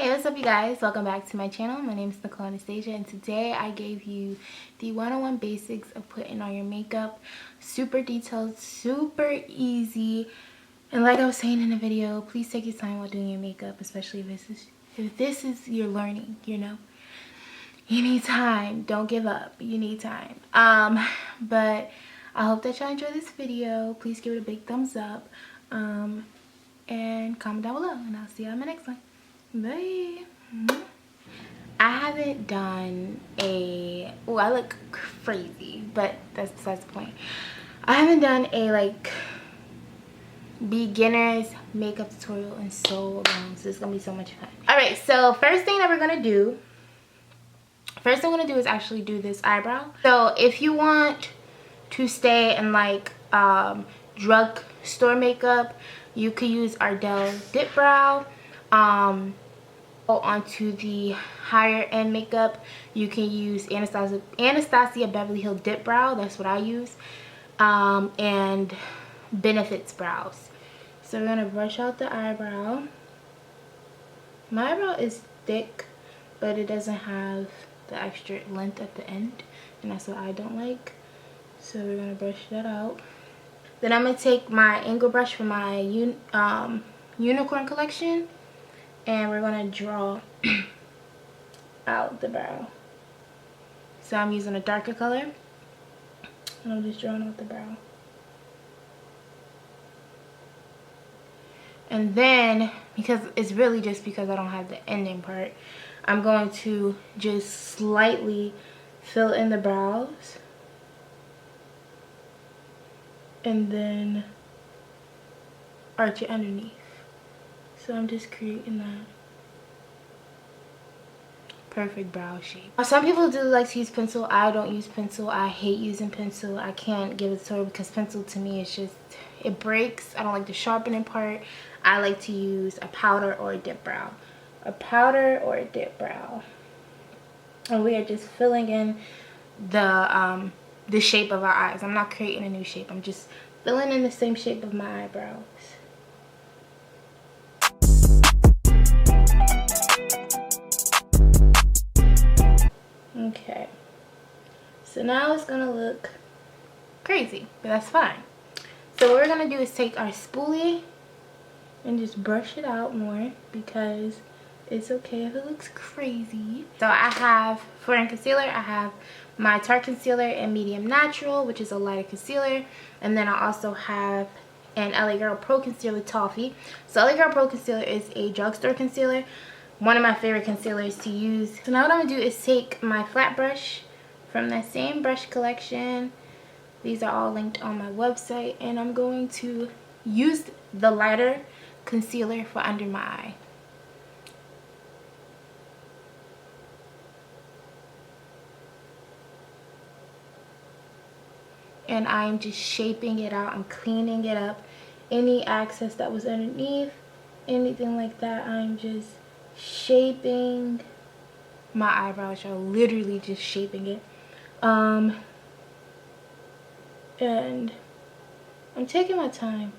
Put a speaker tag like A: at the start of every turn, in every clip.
A: Hey, what's up you guys? Welcome back to my channel. My name is Nicole Anastasia, and today I gave you the 101 basics of putting on your makeup. Super detailed, super easy, and like I was saying in the video, please take your time while doing your makeup, especially if this is your learning, you know. You need time. Don't give up. You need time. But I hope that y'all enjoy this video. Please give it a big thumbs up, and comment down below, and I'll see you on my next one. Bye. I haven't done a, oh, I look crazy, but that's besides the point. I haven't done a like beginner's makeup tutorial in so long, so it's gonna be so much fun. All right, so first thing I'm gonna do is actually do this eyebrow. So if you want to stay in like drugstore makeup, you could use Ardell Dip Brow. Go onto the higher end makeup, you can use Anastasia Beverly Hill Dip Brow. That's what I use. And Benefits brows. So we're gonna brush out the eyebrow. My eyebrow is thick, but it doesn't have the extra length at the end, and that's what I don't like. So we're gonna brush that out. Then I'm gonna take my angle brush from my unicorn collection, and we're gonna draw out the brow. So I'm using a darker color, and I'm just drawing out the brow. And then, because it's really just because I don't have the ending part, I'm going to just slightly fill in the brows, and then arch it underneath. So I'm just creating that perfect brow shape. Some people do like to use pencil. I don't use pencil. I hate using pencil. I can't give it to her because pencil to me is just, it breaks. I don't like the sharpening part. I like to use a powder or a dip brow. A powder or a dip brow. And we are just filling in the shape of our eyes. I'm not creating a new shape. I'm just filling in the same shape of my eyebrows. Okay, so now it's gonna look crazy, but that's fine. So what we're gonna do is take our spoolie and just brush it out more, because it's okay if it looks crazy. So I have, for in concealer, I have my Tarte concealer in medium natural, which is a lighter concealer, and then I also have an LA Girl Pro Concealer Toffee. So LA Girl Pro Concealer is a drugstore concealer, one of my favorite concealers to use. So now what I'm gonna do is take my flat brush from that same brush collection. These are all linked on my website, and I'm going to use the lighter concealer for under my eye. And I'm just shaping it out. I'm cleaning it up. Any excess that was underneath, anything like that, I'm just shaping my eyebrows. Y'all, literally just shaping it. And I'm taking my time.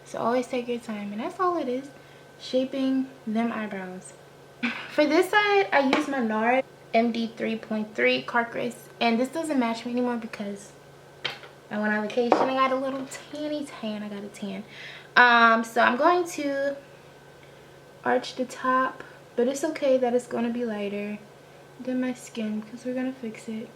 A: So always take your time, and that's all it is, shaping them eyebrows. For this side, I use my Nars MD 3.3 Carcris, and this doesn't match me anymore because I went on vacation. I got a little tanny tan. I got a tan. So I'm going to arch the top, but it's okay that it's going to be lighter than my skin because we're going to fix it.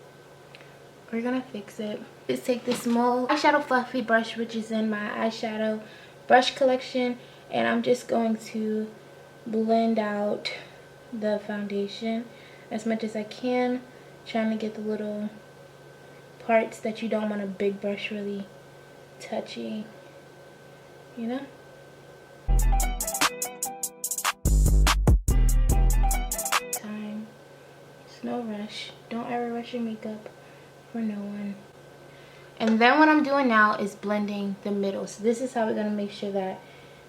A: We're going to fix it. Let's take this small eyeshadow fluffy brush, which is in my eyeshadow brush collection, and I'm just going to blend out the foundation as much as I can, trying to get the little parts that you don't want a big brush really touching, you know. Time. It's no rush. Don't ever rush your makeup for no one. And then what I'm doing now is blending the middle. So this is how we're going to make sure that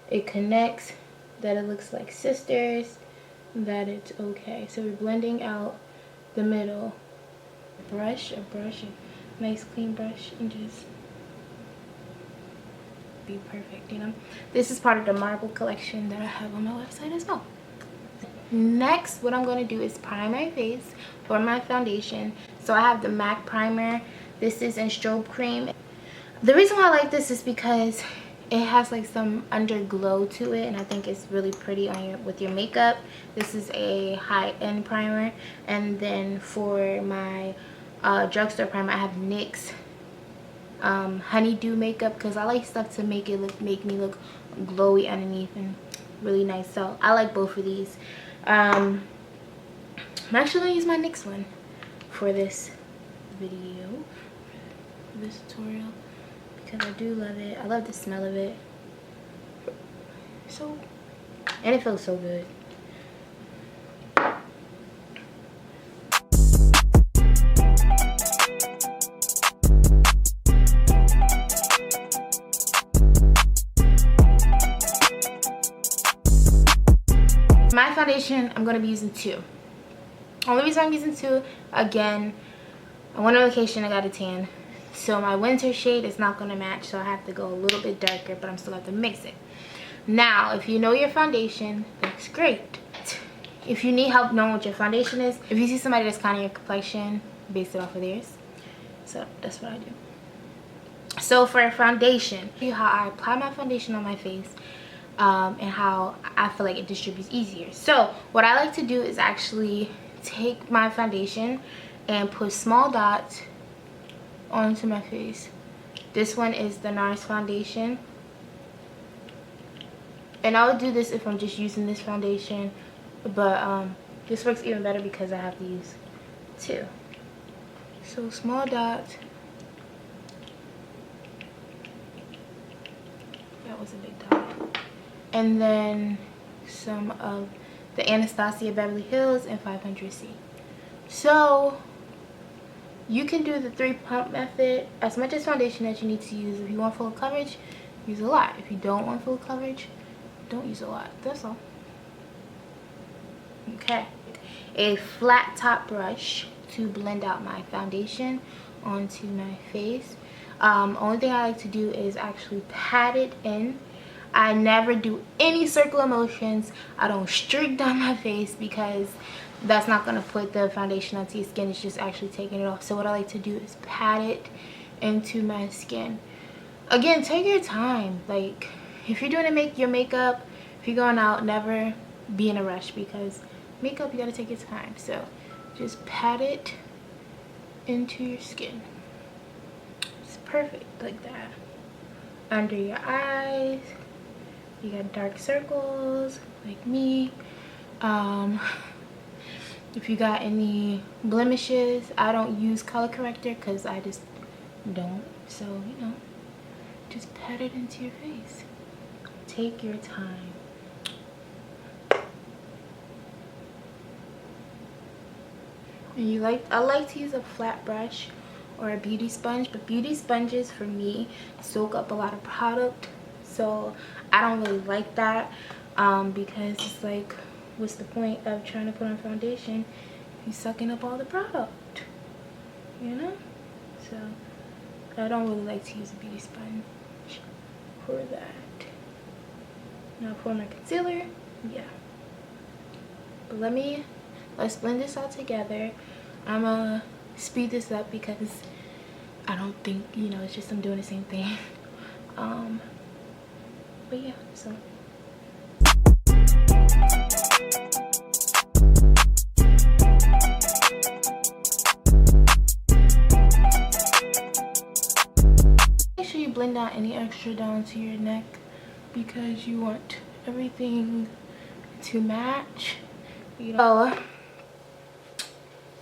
A: it connects, that it looks like sisters, that it's okay. So we're blending out the middle. A brush, nice clean brush and just be perfect, you know. This is part of the marble collection that I have on my website as well. Next, what I'm going to do is prime my face for my foundation. So I have the MAC primer. This is in strobe cream. The reason why I like this is because it has like some underglow to it, and I think it's really pretty on with your makeup. This is a high-end primer. And then for my drugstore primer, I have NYX honeydew makeup, because I like stuff to make me look glowy underneath and really nice. So I like both of these. I'm actually gonna use my NYX one for this video, this tutorial, because I do love it. I love the smell of it. So, and it feels so good. My foundation, I'm going to be using two. Only reason I'm using two, again, on one location I got a tan. So my winter shade is not going to match, so I have to go a little bit darker, but I'm still have to mix it. Now, if you know your foundation, that's great. If you need help knowing what your foundation is, if you see somebody that's kind of your complexion, base it off of theirs. So that's what I do. So for a foundation, see how I apply my foundation on my face. And how I feel like it distributes easier. So what I like to do is actually take my foundation and put small dots onto my face. This one is the Nars foundation, and I would do this if I'm just using this foundation, but this works even better because I have to use two. So small dots. That was a big dot. And then some of the Anastasia Beverly Hills and 500C. So you can do the 3-pump method, as much as foundation as you need to use. If you want full coverage, use a lot. If you don't want full coverage, don't use a lot. That's all. Okay. A flat top brush to blend out my foundation onto my face. Only thing I like to do is actually pat it in. I never do any circular motions. I don't streak down my face because that's not going to put the foundation onto your skin. It's just actually taking it off. So what I like to do is pat it into my skin. Again, take your time. Like, if you're doing your makeup, if you're going out, never be in a rush, because makeup, you got to take your time. So just pat it into your skin. It's perfect like that. Under your eyes. You got dark circles like me. If you got any blemishes, I don't use color corrector because I just don't. So, you know, just pat it into your face. Take your time. And I like to use a flat brush or a beauty sponge, but beauty sponges for me soak up a lot of product. So I don't really like that, because it's like, what's the point of trying to put on foundation if you're sucking up all the product, you know? So I don't really like to use a beauty sponge for that. Now for my concealer, yeah. But let's blend this all together. I'm gonna speed this up because I don't think, you know, it's just I'm doing the same thing. But yeah, so make sure you blend out any extra down to your neck, because you want everything to match, you know.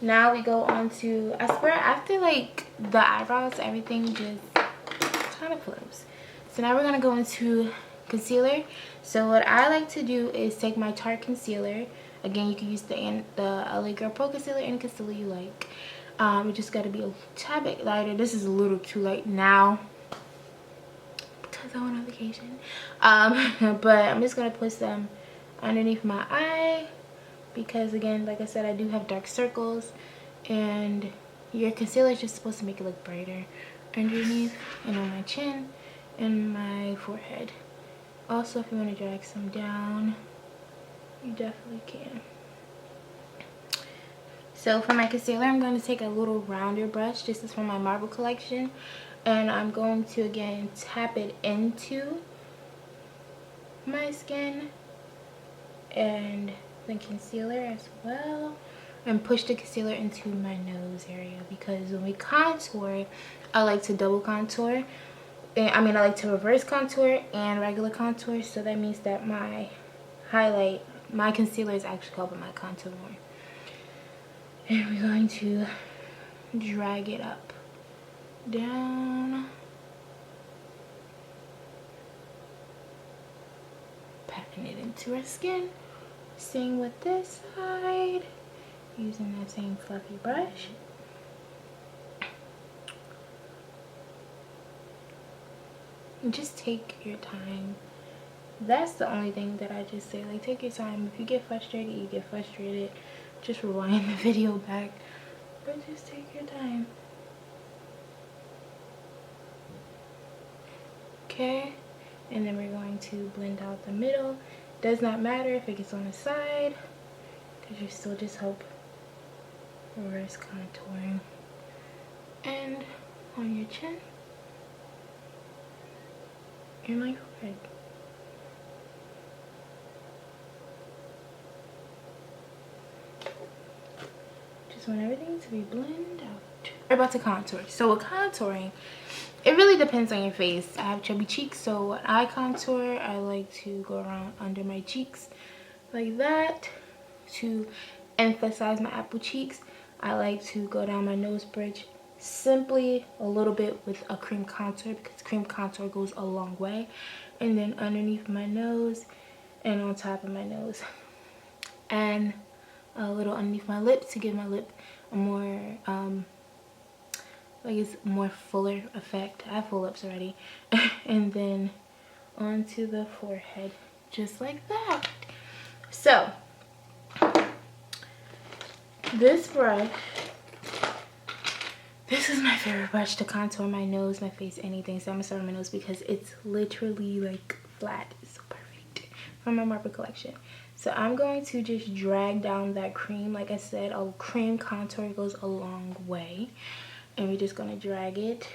A: Now we go on to, I swear, after like the eyebrows, everything just kind of flows. So now we're gonna go into concealer. So what I like to do is take my Tarte concealer. Again, you can use the LA Girl Pro concealer, any concealer you like. It just got to be a tad bit lighter. This is a little too light now because I went on vacation. But I'm just gonna put some underneath my eye because, again, like I said, I do have dark circles, and your concealer is just supposed to make it look brighter underneath and on my chin and my forehead. Also, if you want to drag some down, you definitely can. So for my concealer, I'm going to take a little rounder brush. This is from my marble collection. And I'm going to, again, tap it into my skin and the concealer as well. And push the concealer into my nose area. Because when we contour, I like to double contour. I like to reverse contour and regular contour. So that means that my concealer is actually helping my contour more. And we're going to drag it up, down, patting it into our skin. Same with this side, using that same fluffy brush. And just take your time. That's the only thing that I just say, like, take your time. If you get frustrated, you get frustrated. Just rewind the video back, but just take your time. Okay, and then we're going to blend out the middle. Does not matter if it gets on the side, because you still just help reverse contouring. And on your chin and my forehead. Just want everything to be blended out. We're about to contour. So with contouring, it really depends on your face. I have chubby cheeks, so when I contour, I like to go around under my cheeks like that to emphasize my apple cheeks. I like to go down my nose bridge simply a little bit with a cream contour, because cream contour goes a long way. And then underneath my nose and on top of my nose. And a little underneath my lips to give my lip a more like it's more fuller effect. I have full lips already. And then onto the forehead, just like that. So this brush, this is my favorite brush to contour my nose, my face, anything. So I'm gonna start on my nose because it's literally like flat. It's so perfect, from my marble collection. So I'm going to just drag down that cream. Like I said, a cream contour goes a long way. And we're just going to drag it.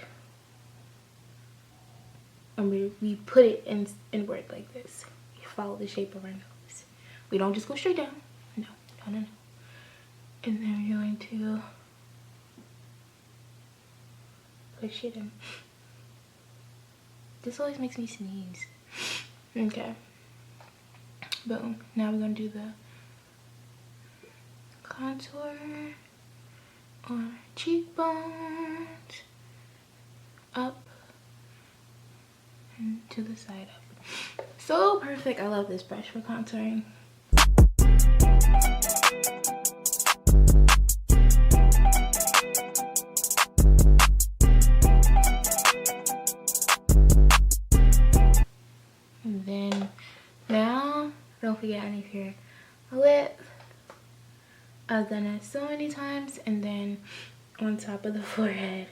A: And we put it inward like this. We follow the shape of our nose. We don't just go straight down. No. And then we're going to push it in. This always makes me sneeze. Okay. Boom. Now we're going to do the contour on our cheekbones, up and to the side up. So perfect. I love this brush for contouring. And then now, don't forget underneath your lip. I've done it so many times. And then on top of the forehead.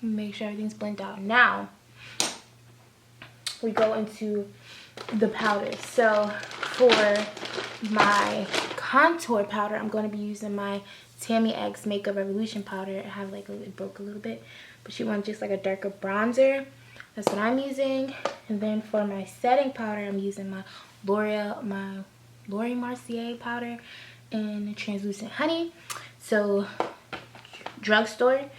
A: Make sure everything's blended out. Now, we go into the powder. So for my contour powder, I'm going to be using my Tami X Makeup Revolution powder. I have like it broke a little bit, but you want just like a darker bronzer. That's what I'm using. And then for my setting powder, I'm using my Laura Mercier powder in Translucent Honey. So drugstore.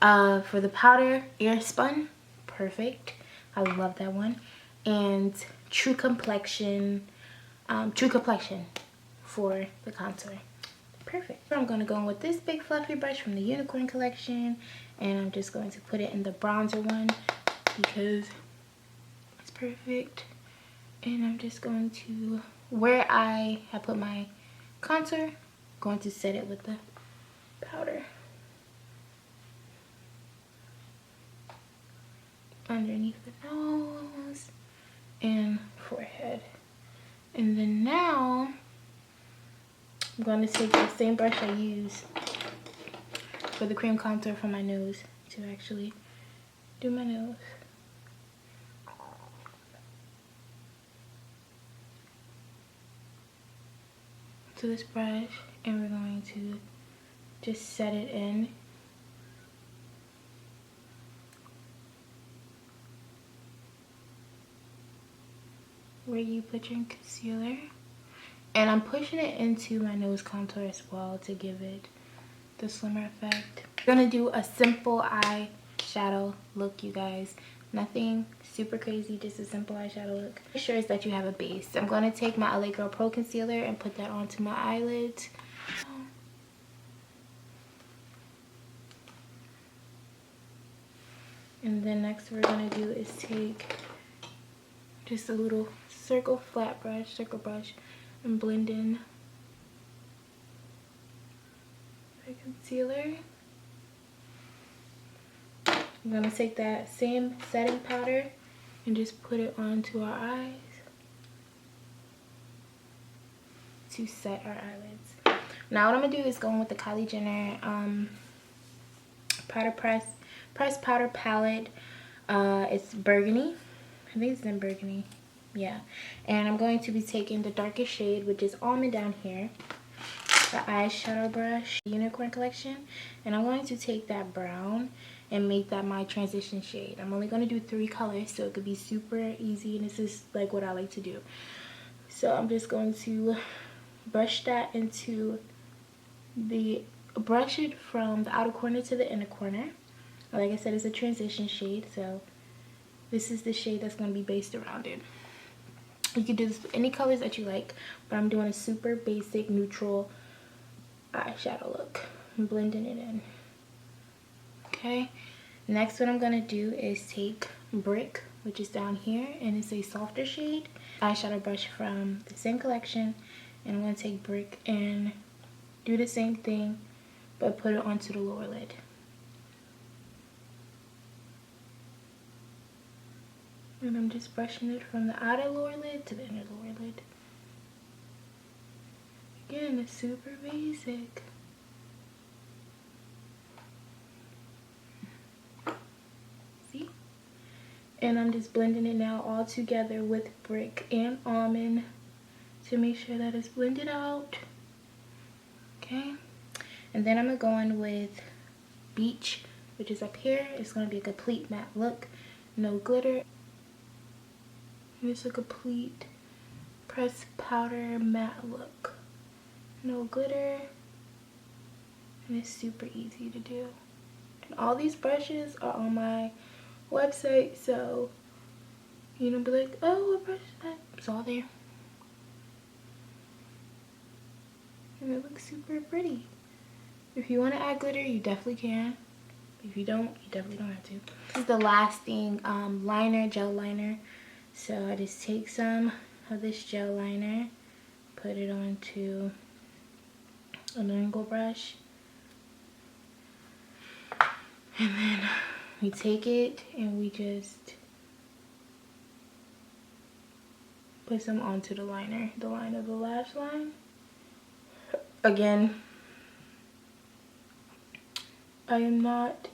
A: For the powder, Spun, perfect. I love that one. And True Complexion for the contour, perfect. I'm going to go in with this big fluffy brush from the Unicorn collection, and I'm just going to put it in the bronzer one because it's perfect. And I'm just going to, where I have put my contour, going to set it with the powder underneath the nose and forehead. And then now I'm going to take the same brush I use for the cream contour for my nose to actually do my nose. To this brush, and we're going to just set it in. Where you put your concealer. And I'm pushing it into my nose contour as well to give it the slimmer effect. I'm gonna do a simple eyeshadow look, you guys. Nothing super crazy, just a simple eyeshadow look. Make sure that you have a base. I'm gonna take my LA Girl Pro Concealer and put that onto my eyelids. And then next we're gonna do is take just a little circle brush, and blend in my concealer. I'm gonna take that same setting powder and just put it onto our eyes to set our eyelids. Now what I'm gonna do is go in with the Kylie Jenner press powder palette. It's burgundy. I think it's in burgundy. Yeah. And I'm going to be taking the darkest shade, which is almond down here. The eyeshadow brush, Unicorn Collection. And I'm going to take that brown and make that my transition shade. I'm only going to do 3 colors, so it could be super easy. And this is like what I like to do. So I'm just going to brush that into brush it from the outer corner to the inner corner. Like I said, it's a transition shade, so this is the shade that's going to be based around it. You can do this with any colors that you like, but I'm doing a super basic neutral eyeshadow look. I'm blending it in. Okay, next what I'm going to do is take Brick, which is down here, and it's a softer shade. Eyeshadow brush from the same collection, and I'm going to take Brick and do the same thing, but put it onto the lower lid. And I'm just brushing it from the outer lower lid to the inner lower lid. Again, it's super basic. See? And I'm just blending it now all together with Brick and Almond to make sure that it's blended out. Okay? And then I'm going to go in with Beach, which is up here. It's going to be a complete matte look. No glitter. And it's a complete pressed powder matte look. No glitter. And it's super easy to do. And all these brushes are on my website, so you don't be like, oh, what brush is that? It's all there. And it looks super pretty. If you want to add glitter, you definitely can. If you don't, you definitely don't have to. This is the lasting liner, gel liner. So I just take some of this gel liner, put it onto an angle brush, and then we take it and we just put some onto the liner, the line of the lash line. Again, I am not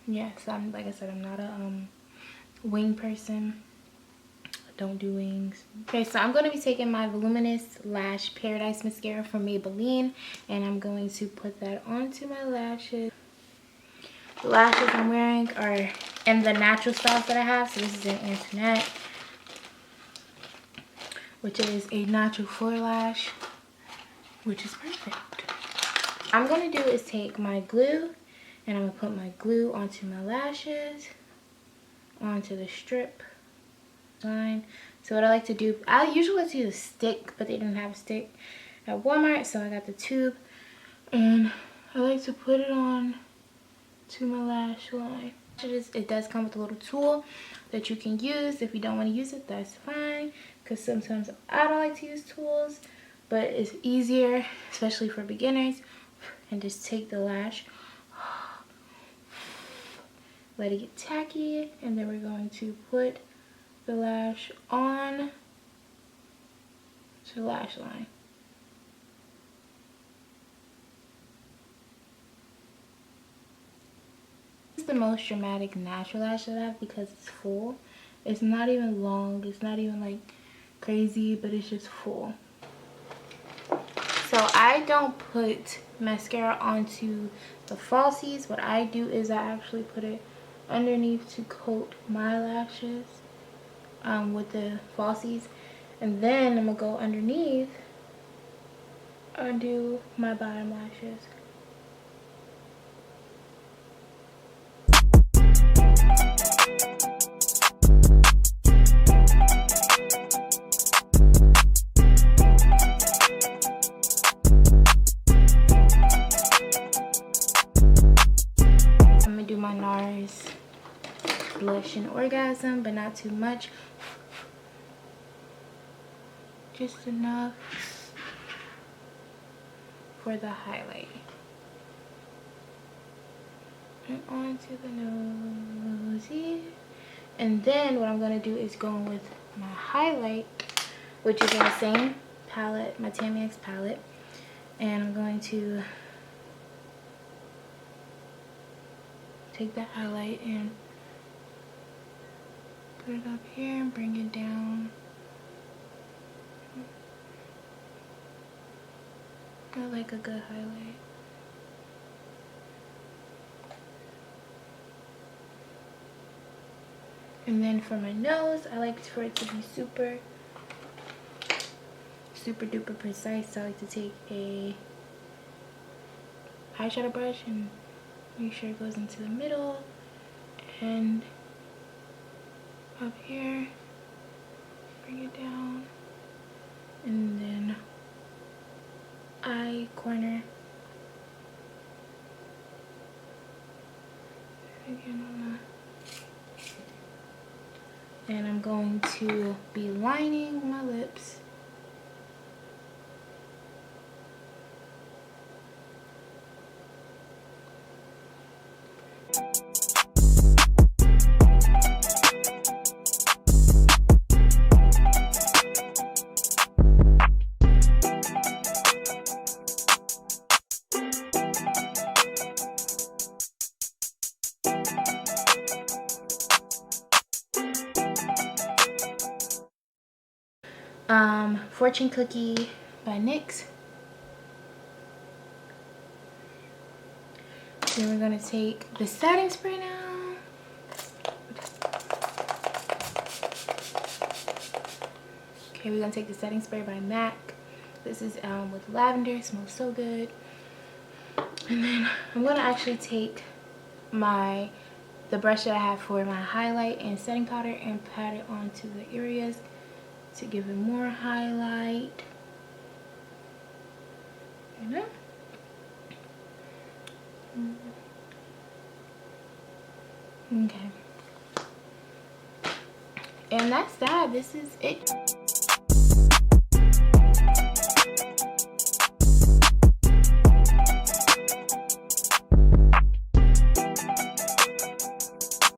A: yes, like I said, I'm not a wing person. I don't do wings. Okay, so I'm going to be taking my Voluminous Lash Paradise Mascara from Maybline, and I'm going to put that onto my lashes. The lashes I'm wearing are in the natural styles that I have. So this is an Antoinette, which is a natural four lash, which is perfect. What I'm going to do is take my glue, and I'm going to put my glue onto my lashes, onto the strip line. So what I like to do, I usually like to use a stick, but they didn't have a stick at Walmart, so I got the tube, and I like to put it on to my lash line. It does come with a little tool that you can use. If you don't want to use it, that's fine, because sometimes I don't like to use tools, but it's easier, especially for beginners. and just take the lash, let it get tacky, and then we're going to put the lash on to the lash line. This is the most dramatic natural lash that I have because it's full. It's not even long, it's not even like crazy, but it's just full. So I don't put mascara onto the falsies. What I do is I actually put it underneath to coat my lashes with the falsies, and then I'm gonna go underneath and do my bottom lashes. I'm gonna do my Nars Blush and Orgasm, but not too much. Just enough for the highlight. And onto the nosy. And then what I'm going to do is go in with my highlight, which is in the same palette, my Tami X palette. And I'm going to take that highlight and put it up here and bring it down. I like a good highlight. And then for my nose, I like for it to be super duper precise. So I like to take a eyeshadow brush and make sure it goes into the middle and up here, bring it down, and then eye corner again on that. And I'm going to be lining my lips. Fortune Cookie by NYX. Then we're gonna take the setting spray now. Okay, we're gonna take the setting spray by MAC. This is with lavender. It smells so good. And then I'm gonna actually take the brush that I have for my highlight and setting powder and pat it onto the areas to give it more highlight. You know? Okay. And that's that. This is it.